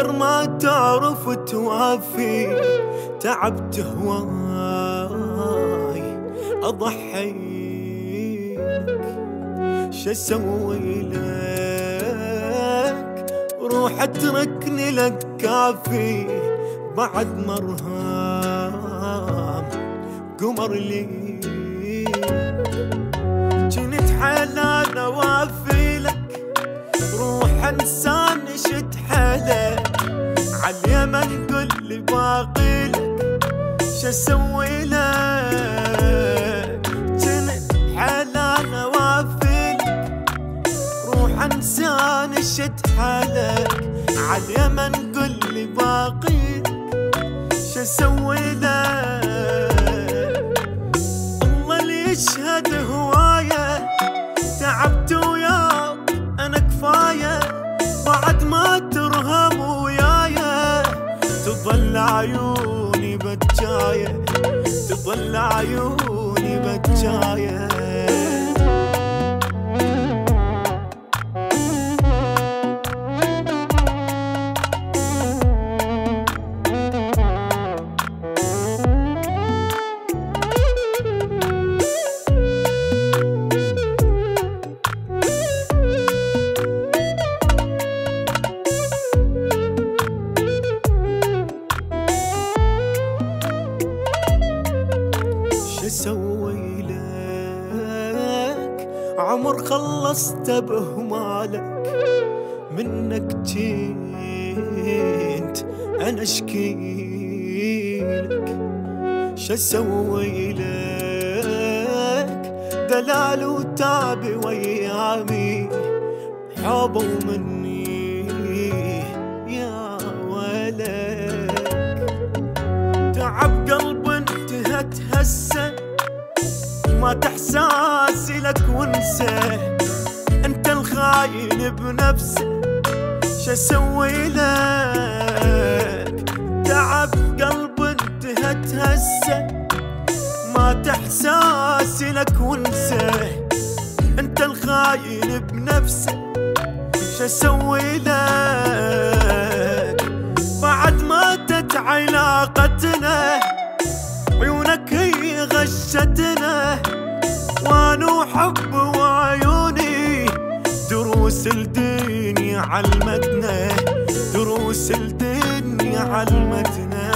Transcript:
كثر ما تعرف توافي، تعبت هواي أضحيك، شو أسوي لك؟ روح اتركني لك كافي، بعد مرهام قمر لي. جنت حلال اوافي لك، روح انساني شد حيلك، عاليمن قل لي باقي لك، شو اسوي لك؟ جنت حلال اوافي لك، روح انساني شد حيلك، عاليمن قل لي باقي لك، شو اسوي لك؟ الله اللي يشهد هوايه، تعبت وياك انا كفايه، بعد ما ترهم ويايا، تظل عيوني بجايه، تظل عيوني بجايه. اسوي لك؟ عمر خلصت بهمالك، منك جيت انا اشكيلك، شو اسوي لك؟ دلال وتعبي وايامي حابوا مني يا ولك، تعب قلب انتهت هسه، مات احساسي لك وانسى، انت الخاين بنفسه، شو اسوي لك؟ تعب قلب انتهت هسه، مات احساسي لك وانسى، انت الخاين بنفسه، شو اسوي لك؟ بعد ماتت علاقتنا، عيونك هي غشتنا، وانو حب وعيوني، دروس الدنيا علمتنا، دروس الدنيا علمتنا.